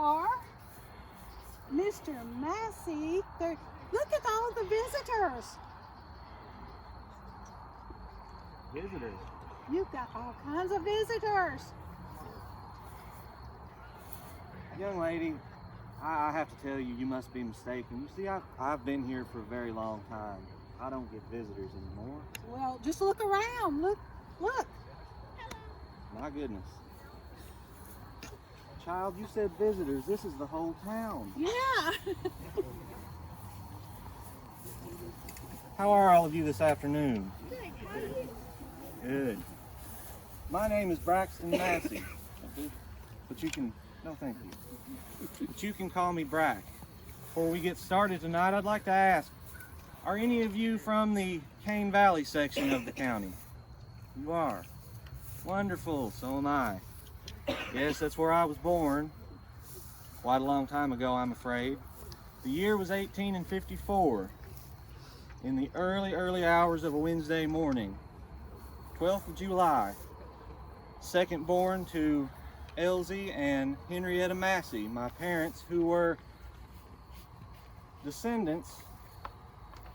are. Mr. Massie. Look at all the visitors. Visitors? You've got all kinds of visitors. Young lady, I have to tell you, you must be mistaken. You see, I've been here for a very long time. I don't get visitors anymore. Well, just look around. Look. My goodness. Child, you said visitors. This is the whole town. Yeah. How are all of you this afternoon? Good. My name is Braxton Massie. But you can, no thank you. But you can call me Brack. Before we get started tonight, I'd like to ask, are any of you from the Cane Valley section of the county? You are. Wonderful, so am I. Yes, that's where I was born. Quite a long time ago, I'm afraid. The year was 1854. In the early hours of a Wednesday morning, 12th of July, second born to Elsie and Henrietta Massie, my parents, who were descendants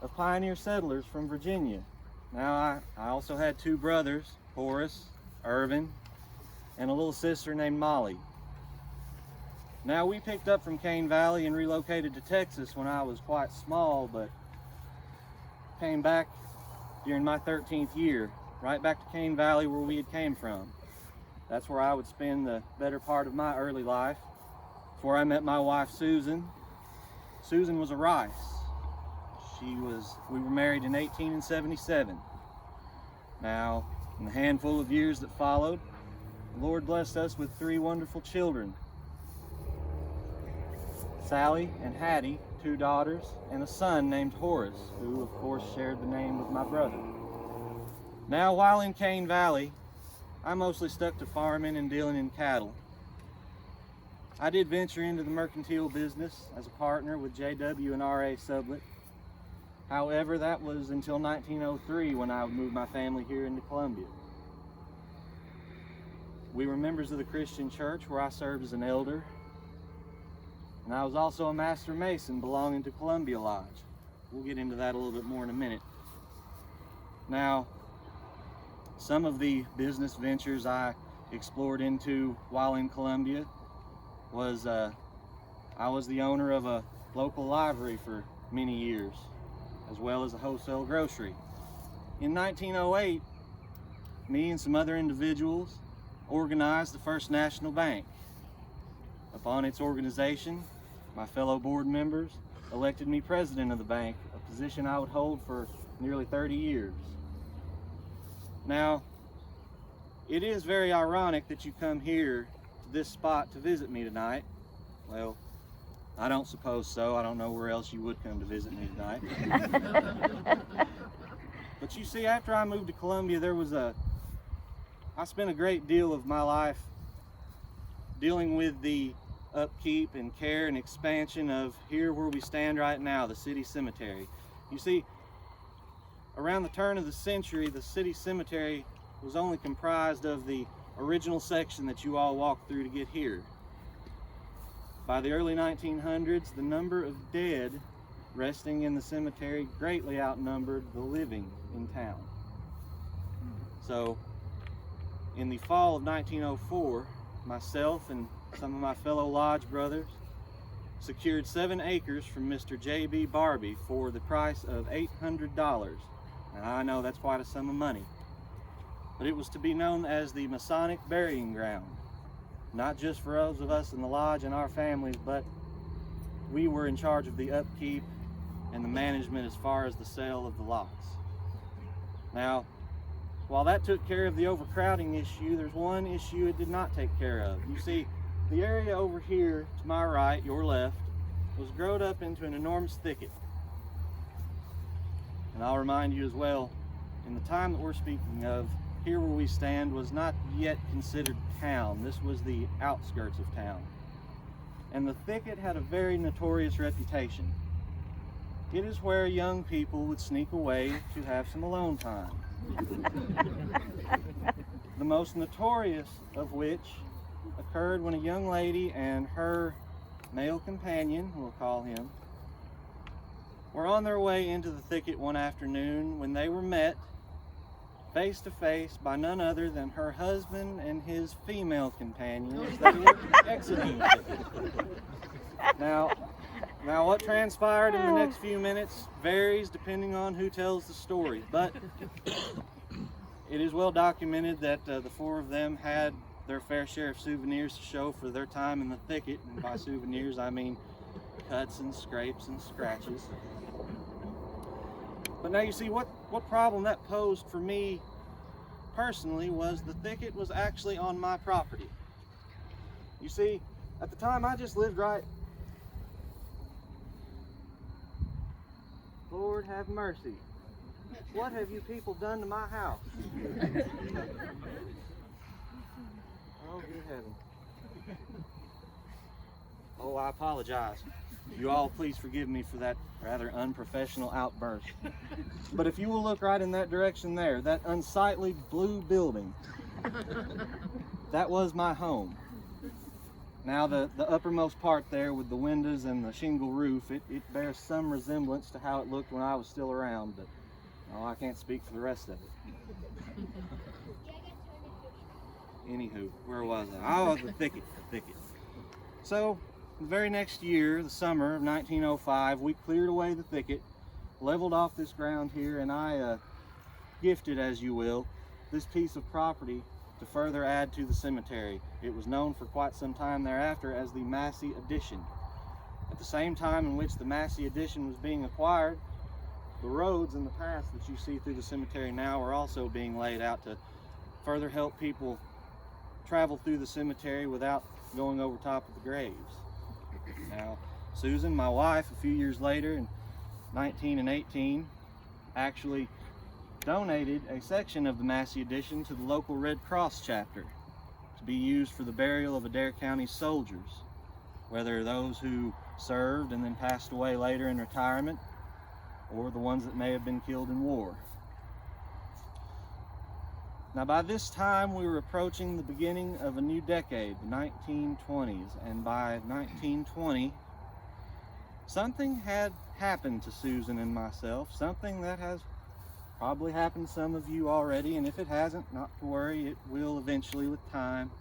of pioneer settlers from Virginia. Now, I also had two brothers, Horace, Irvin, and a little sister named Molly. Now, we picked up from Cane Valley and relocated to Texas when I was quite small, but came back during my 13th year, right back to Cane Valley where we had came from. That's where I would spend the better part of my early life, before I met my wife, Susan. Susan was a Rice. We were married in 1877. Now, in the handful of years that followed, the Lord blessed us with three wonderful children. Sally and Hattie, two daughters, and a son named Horace, who of course shared the name with my brother. Now, while in Cane Valley, I mostly stuck to farming and dealing in cattle. I did venture into the mercantile business as a partner with J.W. and R.A. Sublett. However, that was until 1903 when I moved my family here into Columbia. We were members of the Christian church where I served as an elder, and I was also a master mason belonging to Columbia Lodge. We'll get into that a little bit more in a minute. Now, some of the business ventures I explored into while in Columbia was I was the owner of a local library for many years, as well as a wholesale grocery. In 1908, me and some other individuals organized the First National Bank. Upon its organization, my fellow board members elected me president of the bank, a position I would hold for nearly 30 years. Now, it is very ironic that you come here to this spot to visit me tonight. Well, I don't suppose so. I don't know where else you would come to visit me tonight. But you see, after I moved to Columbia, I spent a great deal of my life dealing with the upkeep and care and expansion of here where we stand right now, the city cemetery. You see, around the turn of the century, the city cemetery was only comprised of the original section that you all walked through to get here. By the early 1900s, the number of dead resting in the cemetery greatly outnumbered the living in town. So, in the fall of 1904, myself and some of my fellow lodge brothers secured 7 acres from Mr. J.B. Barbie for the price of $800. Now, I know that's quite a sum of money, but it was to be known as the Masonic Burying Ground, not just for those of us in the lodge and our families, but we were in charge of the upkeep and the management as far as the sale of the lots. Now, while that took care of the overcrowding issue, there's one issue it did not take care of. You see, the area over here to my right, your left, was grown up into an enormous thicket. And I'll remind you as well, in the time that we're speaking of, here where we stand was not yet considered town. This was the outskirts of town. And the thicket had a very notorious reputation. It is where young people would sneak away to have some alone time. The most notorious of which occurred when a young lady and her male companion, we'll call him, were on their way into the thicket one afternoon when they were met face to face by none other than her husband and his female companion as they were exiting the thicket. Now what transpired in the next few minutes varies depending on who tells the story, but it is well documented that the four of them had their fair share of souvenirs to show for their time in the thicket, and by souvenirs I mean cuts and scrapes and scratches. But now you see what problem that posed for me personally was the thicket was actually on my property. You see, at the time I just lived right. Lord have mercy. What have you people done to my house? Oh, good heaven. Oh, I apologize. You all please forgive me for that rather unprofessional outburst. But if you will look right in that direction there, that unsightly blue building, that was my home. Now the uppermost part there with the windows and the shingle roof, it bears some resemblance to how it looked when I was still around, but no, I can't speak for the rest of it. Anywho, where was I? Oh, the thicket. So, the very next year, the summer of 1905, we cleared away the thicket, leveled off this ground here, and I gifted, as you will, this piece of property to further add to the cemetery. It was known for quite some time thereafter as the Massie Addition. At the same time in which the Massie Addition was being acquired, the roads and the paths that you see through the cemetery now are also being laid out to further help people travel through the cemetery without going over top of the graves. Now, Susan, my wife, a few years later in 1918, actually donated a section of the Massie Addition to the local Red Cross chapter to be used for the burial of Adair County soldiers, whether those who served and then passed away later in retirement, or the ones that may have been killed in war. Now by this time we were approaching the beginning of a new decade, the 1920s, and by 1920 something had happened to Susan and myself, something that has probably happened to some of you already, and if it hasn't, not to worry, it will eventually with time.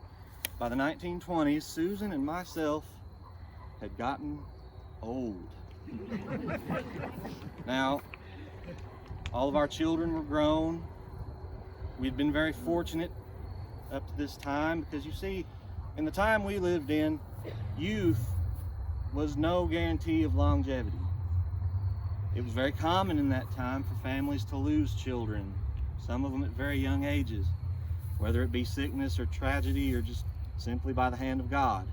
By the 1920s, Susan and myself had gotten old. Now, all of our children were grown. We'd been very fortunate up to this time because you see, in the time we lived in, youth was no guarantee of longevity. It was very common in that time for families to lose children, some of them at very young ages, whether it be sickness or tragedy or just simply by the hand of God.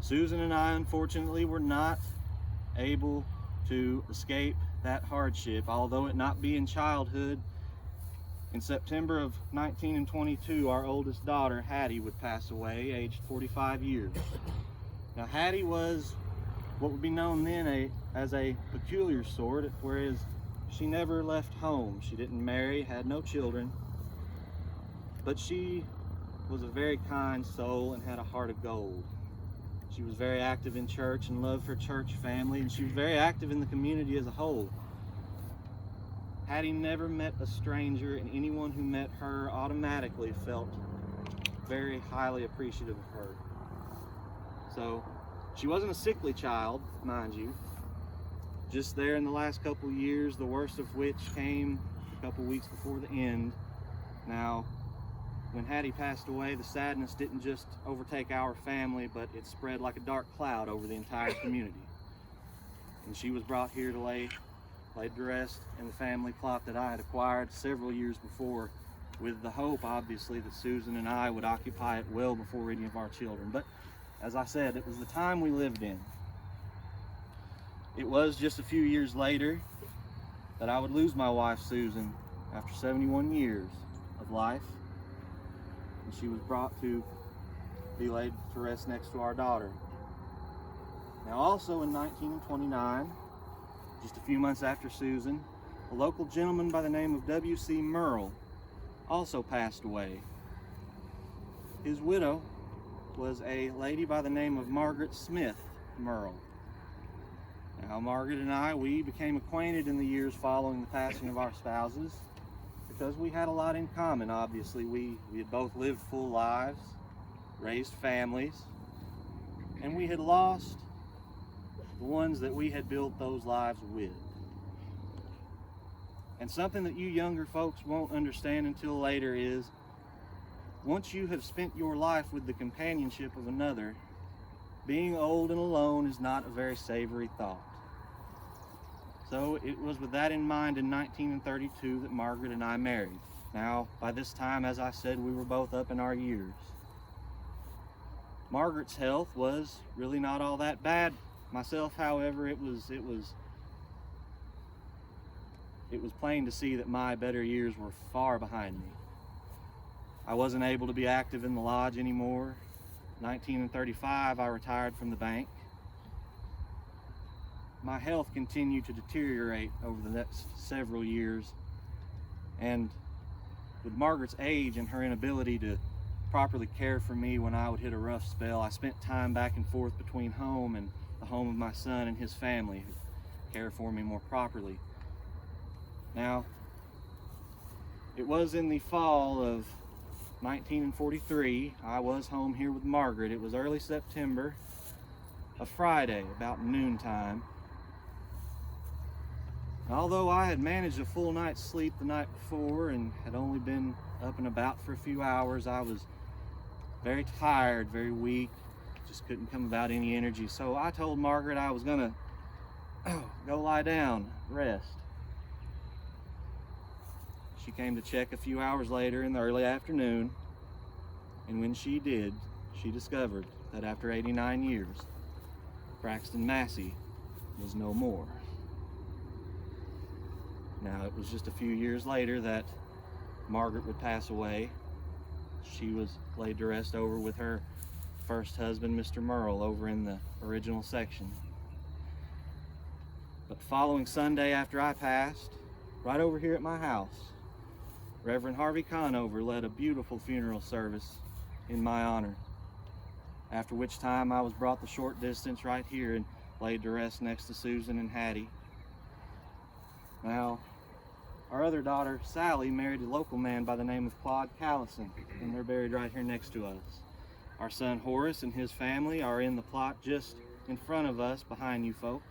Susan and I, unfortunately, were not able to escape that hardship, although it not be in childhood. In September of 1922, our oldest daughter, Hattie, would pass away, aged 45 years. Now, Hattie was what would be known then as a peculiar sort, whereas she never left home. She didn't marry, had no children, but she was a very kind soul and had a heart of gold. She was very active in church and loved her church family, and she was very active in the community as a whole. Hattie never met a stranger, and anyone who met her automatically felt very highly appreciative of her. So, she wasn't a sickly child, mind you. Just there in the last couple of years, the worst of which came a couple weeks before the end. Now, when Hattie passed away, the sadness didn't just overtake our family, but it spread like a dark cloud over the entire community. And she was brought here to laid to rest in the family plot that I had acquired several years before, with the hope, obviously, that Susan and I would occupy it well before any of our children. But as I said, it was the time we lived in. It was just a few years later that I would lose my wife, Susan, after 71 years of life. And she was brought to be laid to rest next to our daughter. Now, also in 1929, just a few months after Susan, a local gentleman by the name of W.C. Merle also passed away. His widow, was a lady by the name of Margaret Smith Merle. Now, Margaret and I, we became acquainted in the years following the passing of our spouses because we had a lot in common, obviously. We had both lived full lives, raised families, and we had lost the ones that we had built those lives with. And something that you younger folks won't understand until later is, once you have spent your life with the companionship of another, being old and alone is not a very savory thought. So it was with that in mind in 1932 that Margaret and I married. Now, by this time, as I said, we were both up in our years. Margaret's health was really not all that bad. Myself, however, it was plain to see that my better years were far behind me. I wasn't able to be active in the lodge anymore. 1935, I retired from the bank. My health continued to deteriorate over the next several years, and with Margaret's age and her inability to properly care for me when I would hit a rough spell, I spent time back and forth between home and the home of my son and his family who care for me more properly. Now, it was in the fall of 1943, I was home here with Margaret. It was early September, a Friday, about noontime. Although I had managed a full night's sleep the night before and had only been up and about for a few hours, I was very tired, very weak, just couldn't come about any energy. So I told Margaret I was gonna go lie down, rest. She came to check a few hours later in the early afternoon, and when she did, she discovered that after 89 years, Braxton Massie was no more. Now, it was just a few years later that Margaret would pass away. She was laid to rest over with her first husband, Mr. Merle, over in the original section. But following Sunday after I passed, right over here at my house, Reverend Harvey Conover led a beautiful funeral service in my honor, after which time I was brought the short distance right here and laid to rest next to Susan and Hattie. Now, our other daughter, Sally, married a local man by the name of Claude Callison, and they're buried right here next to us. Our son Horace and his family are in the plot just in front of us, behind you folks.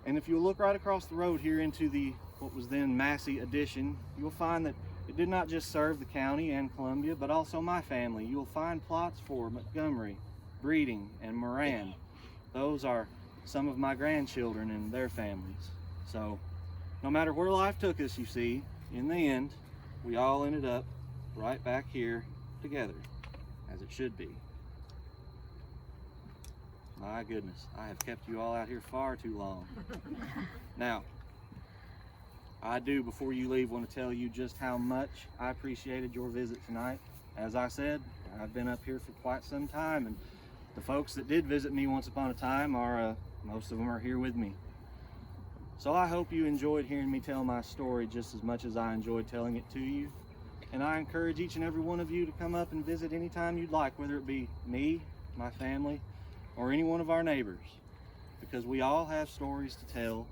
And if you look right across the road here into the what was then Massie Addition, you'll find that it did not just serve the county and Columbia, but also my family. You'll find plots for Montgomery, Breeding, and Moran. Those are some of my grandchildren and their families. So, no matter where life took us, you see, in the end, we all ended up right back here together, as it should be. My goodness, I have kept you all out here far too long. Now, I do, before you leave, want to tell you just how much I appreciated your visit tonight. As I said, I've been up here for quite some time, and the folks that did visit me once upon a time are, most of them are here with me. So I hope you enjoyed hearing me tell my story just as much as I enjoyed telling it to you. And I encourage each and every one of you to come up and visit anytime you'd like, whether it be me, my family, or any one of our neighbors, because we all have stories to tell.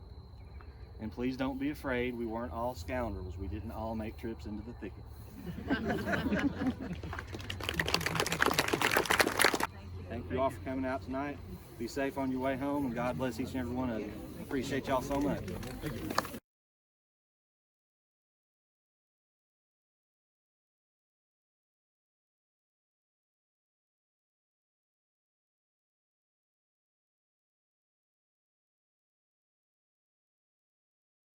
And please don't be afraid, we weren't all scoundrels. We didn't all make trips into the thicket. Thank you all for coming out tonight. Be safe on your way home, and God bless each and every one of you. Appreciate y'all so much.